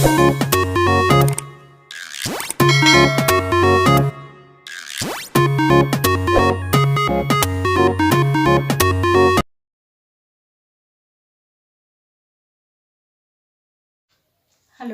Hello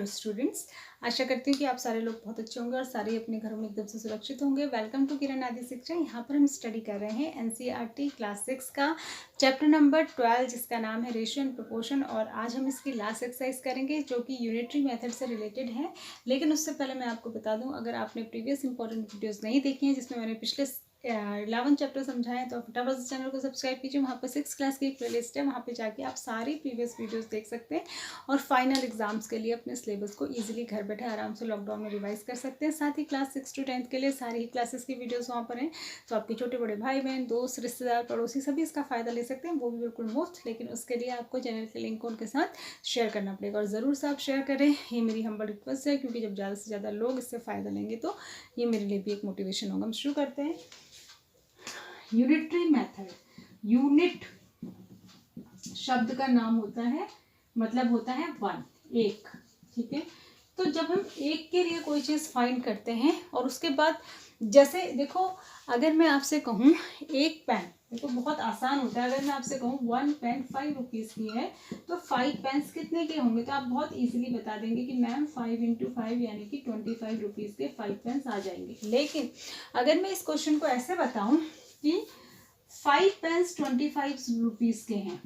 students, आशा करती हूँ कि आप सारे लोग बहुत अच्छे होंगे और सारे अपने घरों में एकदम से सुरक्षित होंगे। वेलकम टू किरण आदि शिक्षा। यहाँ पर हम स्टडी कर रहे हैं एनसीईआरटी क्लास 6 का चैप्टर नंबर 12 जिसका नाम है रेशियो एंड प्रोपोर्शन। और आज हम इसकी लास्ट एक्सरसाइज करेंगे जो कि यूनिटरी मेथड से रिलेटेड है। लेकिन उससे पहले मैं आपको बता दूँ, अगर आपने प्रीवियस इंपॉर्टेंट वीडियोज़ नहीं देखी हैं जिसमें मैंने पिछले 11 चैप्टर समझाए तो फटाफट से चैनल को सब्सक्राइब कीजिए। वहाँ पर 6 क्लास की एक प्लेलिस्ट है, वहाँ पे जाके आप सारी प्रीवियस वीडियोस देख सकते हैं और फाइनल एग्जाम्स के लिए अपने सिलेबस को इजीली घर बैठे आराम से लॉकडाउन में रिवाइज कर सकते हैं। साथ ही क्लास 6 to 10 के लिए सारी ही क्लासेस की वीडियोस वहाँ पर हैं, तो आपके छोटे बड़े भाई बहन दोस्त रिश्तेदार पड़ोसी सभी इसका फ़ायदा ले सकते हैं, वो भी बिल्कुल मुफ्त। लेकिन उसके लिए आपको चैनल के लिंक को उनके साथ शेयर करना पड़ेगा और ज़रूर से आप शेयर करें, ये मेरी हम्बल रिक्वेस्ट है, क्योंकि जब ज़्यादा से ज़्यादा लोग इससे फ़ायदा लेंगे तो ये मेरे लिए भी एक मोटिवेशन होगा। हम शुरू करते हैं। यूनिटरी मेथड, यूनिट शब्द का नाम होता है, मतलब होता है वन, एक। ठीक है, तो जब हम एक के लिए कोई चीज़ फाइंड करते हैं और उसके बाद जैसे देखो, अगर मैं आपसे कहूँ एक पेन, देखो बहुत आसान होता है। अगर मैं आपसे कहूँ 1 पेन 5 रुपीज़ की है तो 5 पेन्स कितने के होंगे, तो आप बहुत इजीली बता देंगे कि मैम 5 × 5 यानी कि 25 रुपीज़ के 5 पेन्स आ जाएंगे। लेकिन अगर मैं इस क्वेश्चन को ऐसे बताऊँ कि 5 पेन्स 25 रुपीज़ के हैं,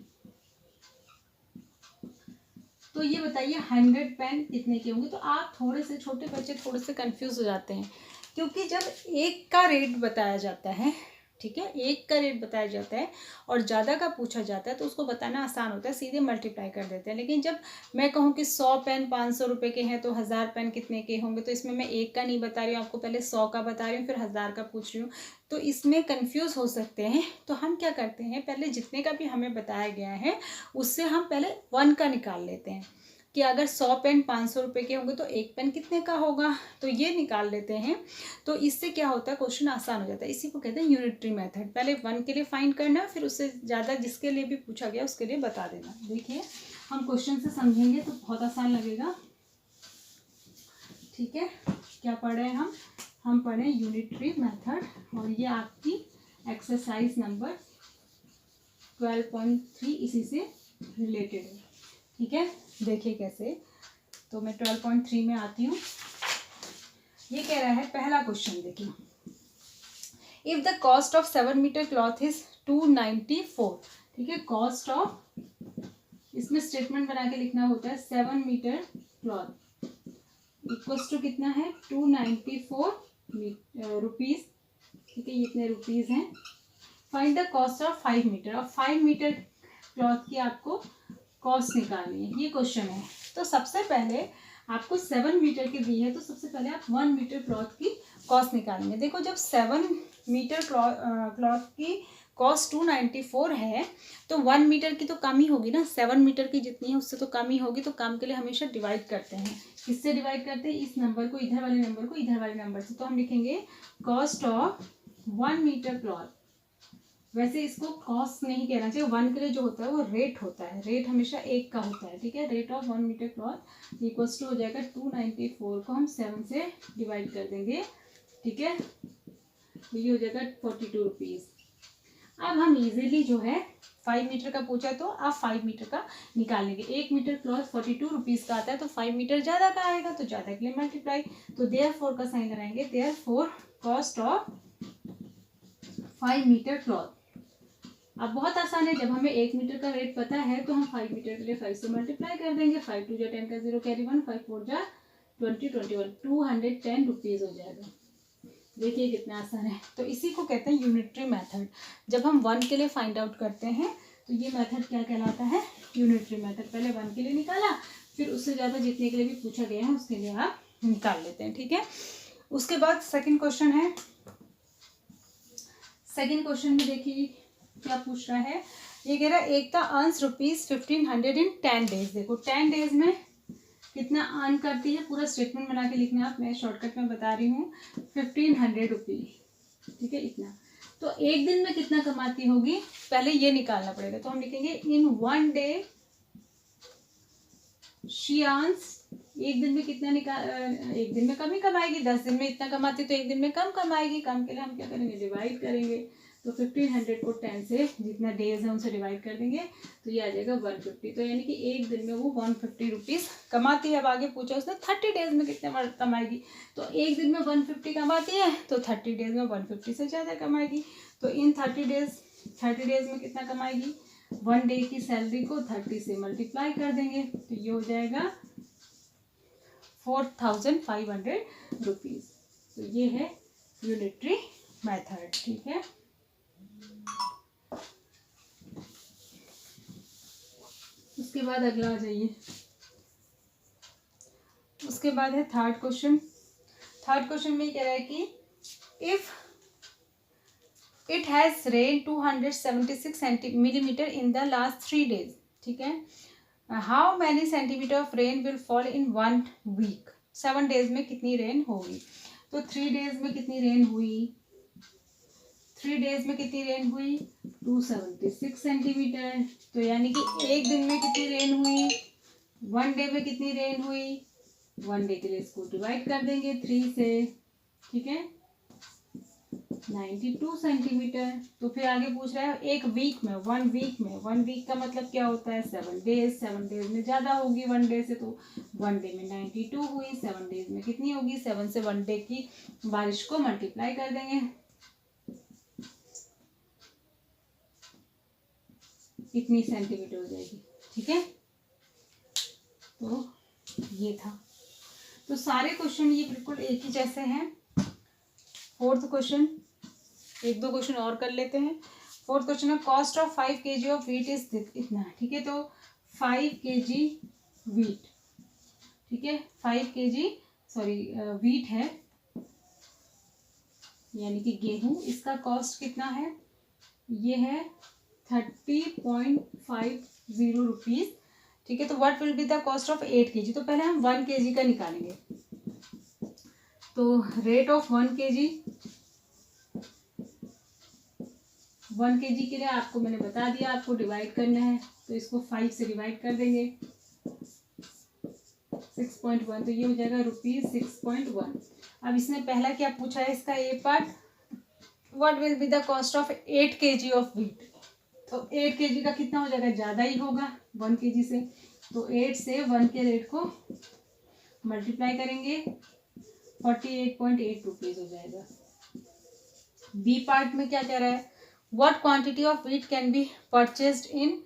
तो ये बताइए 100 पेन कितने के होंगे। तो आप थोड़े से, छोटे बच्चे थोड़े से कंफ्यूज हो जाते हैं, क्योंकि जब एक का रेट बताया जाता है, ठीक है, एक का रेट बताया जाता है और ज़्यादा का पूछा जाता है तो उसको बताना आसान होता है, सीधे मल्टीप्लाई कर देते हैं। लेकिन जब मैं कहूँ कि 100 पेन 500 रुपये के हैं तो 1000 पेन कितने के होंगे, तो इसमें मैं एक का नहीं बता रही हूँ आपको, पहले 100 का बता रही हूँ फिर 1000 का पूछ रही हूँ, तो इसमें कंफ्यूज हो सकते हैं। तो हम क्या करते हैं, पहले जितने का भी हमें बताया गया है उससे हम पहले 1 का निकाल लेते हैं कि अगर 100 पेन 500 रुपये के होंगे तो एक पेन कितने का होगा, तो ये निकाल लेते हैं। तो इससे क्या होता है, क्वेश्चन आसान हो जाता है। इसी को कहते हैं यूनिटरी मेथड। पहले 1 के लिए फाइंड करना, फिर उससे ज़्यादा जिसके लिए भी पूछा गया उसके लिए बता देना। देखिए हम क्वेश्चन से समझेंगे तो बहुत आसान लगेगा। ठीक है, क्या पढ़ रहे हैं हम पढ़ रहे हैं यूनिटरी मेथड, और ये आपकी एक्सरसाइज नंबर 12.3 इसी से रिलेटेड है। ठीक है, देखिए कैसे, तो मैं 12.3 में आती हूँ। ये कह रहा है पहला क्वेश्चन, देखिए, if the cost of 7 metre cloth is 294। ठीक है, कॉस्ट ऑफ, इसमें स्टेटमेंट बना के लिखना होता है 7 मीटर क्लॉथ इक्वल्स टू कितना है 294 रुपीज़। ठीक है, ये इतने रुपीज़ हैं। Find the cost of 5 metre, और 5 मीटर क्लॉथ की आपको कॉस्ट निकालनी है, ये क्वेश्चन है। तो सबसे पहले आपको 7 मीटर की दी है तो सबसे पहले आप 1 मीटर क्लॉथ की कॉस्ट निकालेंगे। देखो जब 7 मीटर क्लॉथ की कॉस्ट 294 है तो 1 मीटर की तो कम ही होगी ना, 7 मीटर की जितनी है उससे तो कम ही होगी। तो काम के लिए हमेशा डिवाइड करते हैं, किससे डिवाइड करते हैं, इस नंबर को इधर वाले नंबर को इधर वाले नंबर से। तो हम लिखेंगे कॉस्ट ऑफ 1 मीटर क्लॉथ। वैसे इसको कॉस्ट नहीं कहना चाहिए, 1 के लिए जो होता है वो रेट होता है, रेट हमेशा एक का होता है। ठीक है, rate of 1 metre cloth equals to हो जाएगा 294 को हम 7 से डिवाइड कर देंगे। ठीक है, तो ये हो जाएगा 42 रुपीज़। अब हम इजीली जो है 5 मीटर का पूछा तो आप 5 मीटर का निकाल लेंगे। 1 मीटर क्लॉथ 42 रुपीज़ का आता है तो 5 मीटर ज़्यादा का आएगा, तो ज़्यादा के लिए मल्टीप्लाई, तो देयरफॉर का साइन लगाएंगे, therefore cost of 5 metre cloth. अब बहुत आसान है, जब हमें 1 मीटर का रेट पता है तो हम 5 मीटर के लिए 5 से मल्टीप्लाई कर देंगे। 5 2 10 का 0 कैरी 1, 5 4 20 21, 210 रुपीज़ हो जाएगा। देखिए कितना आसान है। तो इसी को कहते हैं यूनिटरी मेथड। जब हम 1 के लिए फाइंड आउट करते हैं तो ये मेथड क्या कहलाता है, यूनिटरी मेथड। पहले 1 के लिए निकाला, फिर उससे ज़्यादा जितने के लिए भी पूछा गया है उसके लिए आप निकाल लेते हैं। ठीक है, उसके बाद सेकेंड क्वेश्चन है। सेकेंड क्वेश्चन में देखिए क्या पूछ रहा है, ये कह रहा है एकता अर्न्स ₹1500 इन 10 डेज। देखो 10 डेज में कितना अर्न करती है, पूरा स्टेटमेंट बना के लिखना आप, मैं शॉर्टकट में बता रही हूँ, 1500 रुपीज़। ठीक है, इतना। तो एक दिन में कितना कमाती होगी, पहले ये निकालना पड़ेगा। तो हम लिखेंगे इन 1 डे शी अर्न्स एक दिन में कितना एक दिन में कम ही कमाएगी, 10 दिन में इतना कमाती तो एक दिन में कम कमाएगी। कम के लिए हम क्या करेंगे, डिवाइड करेंगे। तो 1500 को 10 से जितना डेज है उनसे डिवाइड कर देंगे तो ये आ जाएगा 150। तो यानी कि एक दिन में वो 150 रुपीज़ कमाती है। अब आगे पूछा उसने 30 डेज में कितने कमाएगी, तो एक दिन में 150 कमाती है तो 30 डेज में 150 से ज़्यादा कमाएगी। तो इन 30 डेज में कितना कमाएगी, 1 डे की सैलरी को 30 से मल्टीप्लाई कर देंगे तो ये हो जाएगा 4500 रुपीज़। तो ये है यूनिटरी मेथड, ठीक है। उसके बाद अगला आ जाइए, उसके बाद है थर्ड क्वेश्चन। थर्ड क्वेश्चन में कह रहा है कि if it has rain 276 millimetre in the last 3 days, ठीक है। How many centimetre of rain will fall in 1 week, 7 days में कितनी रेन होगी। तो 3 डेज में कितनी रेन हुई, 3 डेज में कितनी रेन हुई 276 सेंटीमीटर। तो यानी कि एक दिन में कितनी रेन हुई, 1 डे में कितनी रेन हुई, 1 डे के लिए इसको डिवाइड कर देंगे 3 से, ठीक है, 92 सेंटीमीटर। तो फिर आगे पूछ रहा है एक वीक में, 1 वीक का मतलब क्या होता है 7 डेज। 7 डेज में ज़्यादा होगी 1 डे से, तो 1 डे में 92 हुई, 7 डेज में कितनी होगी, 7 से 1 डे की बारिश को मल्टीप्लाई कर देंगे, इतनी सेंटीमीटर हो जाएगी, ठीक है। तो ये था। तो सारे क्वेश्चन ये बिल्कुल एक ही जैसे हैं। फोर्थ क्वेश्चन, 1-2 क्वेश्चन और कर लेते हैं। फोर्थ क्वेश्चन है cost of 5 kg of wheat is इतना, ठीक है। तो 5 kg व्हीट, ठीक है, 5 kg व्हीट है यानी कि गेहूं, इसका कॉस्ट कितना है, ये है 30.50 रुपीज़, ठीक है। तो what will be the cost of 8 kg। तो पहले हम 1 kg का निकालेंगे। तो रेट ऑफ 1 kg, 1 kg के लिए आपको मैंने बता दिया, आपको डिवाइड करना है तो इसको 5 से डिवाइड कर देंगे 6.1, तो ये हो जाएगा ₹6.1। अब इसने पहला क्या पूछा है, इसका A part, what will be the cost of 8 kg of wheat. तो 8 kg का कितना हो जाएगा, ज़्यादा ही होगा 1 kg से, तो 8 से 1 के रेट को मल्टीप्लाई करेंगे 48.8 रुपीज़ हो जाएगा। बी पार्ट में क्या कह रहा है, what quantity of wheat can be purchased in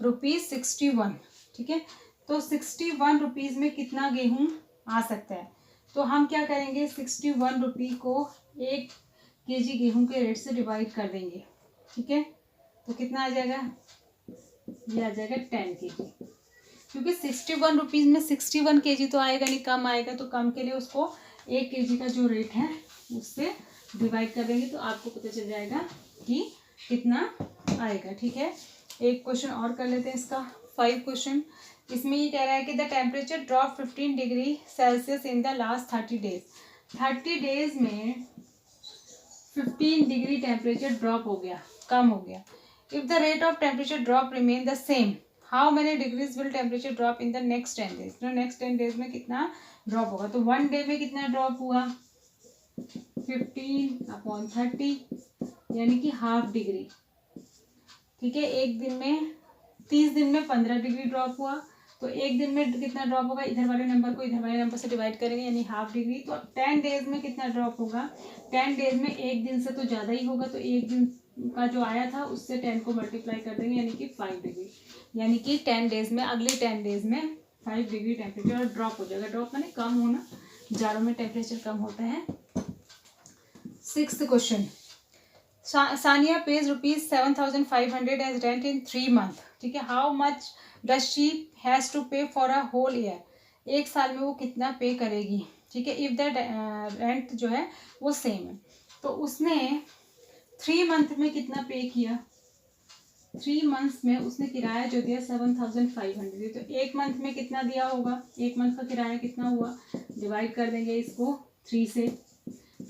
₹61, ठीक है। तो 61 रुपीज़ में कितना गेहूं आ सकता है। तो हम क्या करेंगे, 61 रुपये को 1 kg गेहूं के रेट से डिवाइड कर देंगे, ठीक है। तो कितना आ जाएगा, ये आ जाएगा 10 kg, क्योंकि 61 रुपीज़ में 61 kg तो आएगा नहीं, कम आएगा। तो कम के लिए उसको 1 kg का जो रेट है उससे डिवाइड कर देंगे तो आपको पता चल जाएगा कि कितना आएगा, ठीक है। एक क्वेश्चन और कर लेते हैं इसका, 5 क्वेश्चन। इसमें ये कह रहा है कि the temperature drop 15 degree Celsius in the last 30 days. 30 days में 15 डिग्री टेम्परेचर ड्रॉप हो गया, कम हो गया। If the rate of temperature drop remain the same, how many degrees will temperature drop in the next 10 days. तो next 10 days में कितना drop होगा। तो 1 डे में कितना ड्रॉप हुआ, 15/30 यानी कि ½ डिग्री, ठीक है। एक दिन में 30 दिन में 15 डिग्री ड्रॉप हुआ, तो एक दिन में कितना ड्रॉप होगा, इधर वाले नंबर को इधर वाले नंबर से डिवाइड करेंगे यानी ½ डिग्री। तो 10 डेज में कितना ड्रॉप होगा, 10 डेज में एक दिन से तो ज़्यादा ही होगा, तो एक दिन का जो आया था उससे 10 को मल्टीप्लाई कर देंगे यानी कि 5 डिग्री, यानी कि 10 डेज में, अगले 10 डेज में 5 डिग्री टेम्परेचर ड्रॉप हो जाएगा। ड्रॉप माने कम होना, जाड़ों में टेम्परेचर कम होता है। 6th question, Sania pays ₹7,500 as rent in 3 month, ठीक है। How much does she has to pay for a whole year, एक साल में वो कितना पे करेगी, ठीक है। इफ़ द रेंट जो है वो सेम है, तो उसने 3 month में कितना पे किया, 3 months में उसने किराया जो दिया 7,500, तो 1 month में कितना दिया होगा, 1 month का किराया कितना हुआ, डिवाइड कर देंगे इसको 3 से,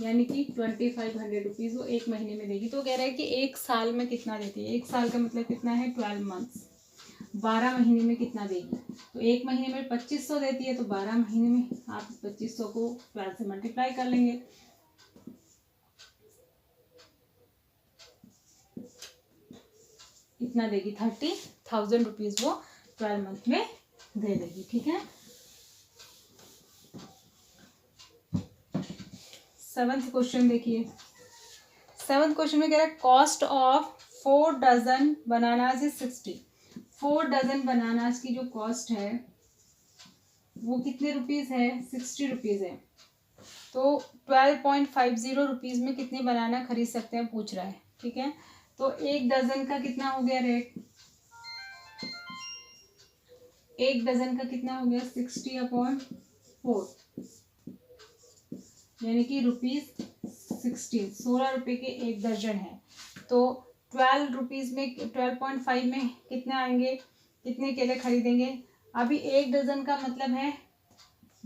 यानी कि 2,500 रुपीज़ वो 1 महीने में देगी। तो कह रहा है कि 1 साल में कितना देती है, 1 साल का मतलब कितना है 12 months। 12 महीने में कितना देगी। तो 1 महीने में 2500 देती है, तो 12 महीने में आप 2500 को 12 से मल्टीप्लाई कर लेंगे। कितना देगी, 30,000 रुपीज़ वो 12 मंथ में दे देगी। ठीक है। 7th क्वेश्चन देखिए। 7th क्वेश्चन में कह रहा है cost of 4 dozen bananas is 60। 4 dozen bananas की जो कॉस्ट है वो कितने रुपीज़ है, 60 रुपीज़ है। तो 12.50 रुपीज़ में कितने बनाना खरीद सकते हैं पूछ रहा है। ठीक है। तो 1 डजन का कितना हो गया रेट, 1 डजन का कितना हो गया, 60/4, यानी कि ₹16, 16 रुपये के 1 दर्जन है। तो 12 रुपीज़ में 12.5 में कितने आएंगे, कितने केले खरीदेंगे। अभी 1 डजन का मतलब है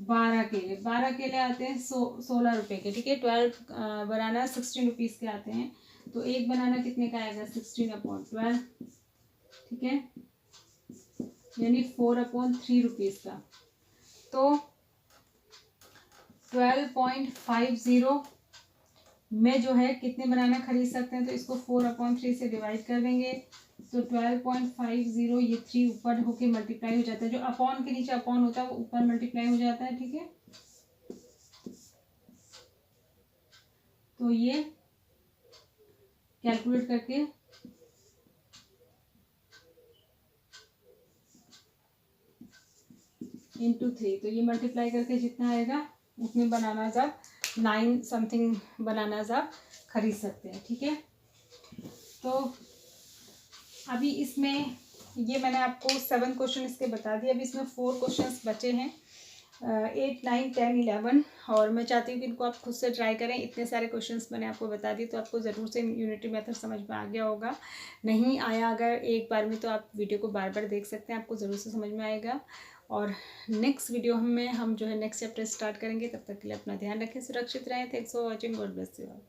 12 केले, 12 केले आते हैं 16 रुपये के। ठीक है। 12 बनाना 16 रुपीज़ के आते हैं। तो एक बनाना कितने का आएगा, 16/12। ठीक है, यानी 4/3 रुपीज़ का। तो 12.50 में जो है कितने बनाना खरीद सकते हैं, तो इसको 4/3 से डिवाइड कर देंगे। तो 12.50 ये 3 ऊपर होके मल्टीप्लाई हो जाता है। जो अपॉन के नीचे अपॉन होता है वो ऊपर मल्टीप्लाई हो जाता है। ठीक है। तो ये कैलकुलेट करके इंटू 3, तो ये मल्टीप्लाई करके जितना आएगा उतने बनानाज आप 9 समथिंग बनानाज आप खरीद सकते हैं। ठीक है। तो अभी इसमें ये मैंने आपको 7 क्वेश्चन इसके बता दिए। अभी इसमें 4 क्वेश्चंस बचे हैं, 8, 9, 10, 11। और मैं चाहती हूँ कि इनको आप खुद से ट्राई करें। इतने सारे क्वेश्चंस मैंने आपको बता दिए तो आपको ज़रूर से यूनिटी मेथड समझ में आ गया होगा। नहीं आया अगर एक बार में तो आप वीडियो को बार बार देख सकते हैं, आपको ज़रूर से समझ में आएगा। और नेक्स्ट वीडियो में हम जो है नेक्स्ट चैप्टर स्टार्ट करेंगे। तब तक के लिए अपना ध्यान रखें, सुरक्षित रहें। Thanks for watching, God bless you all.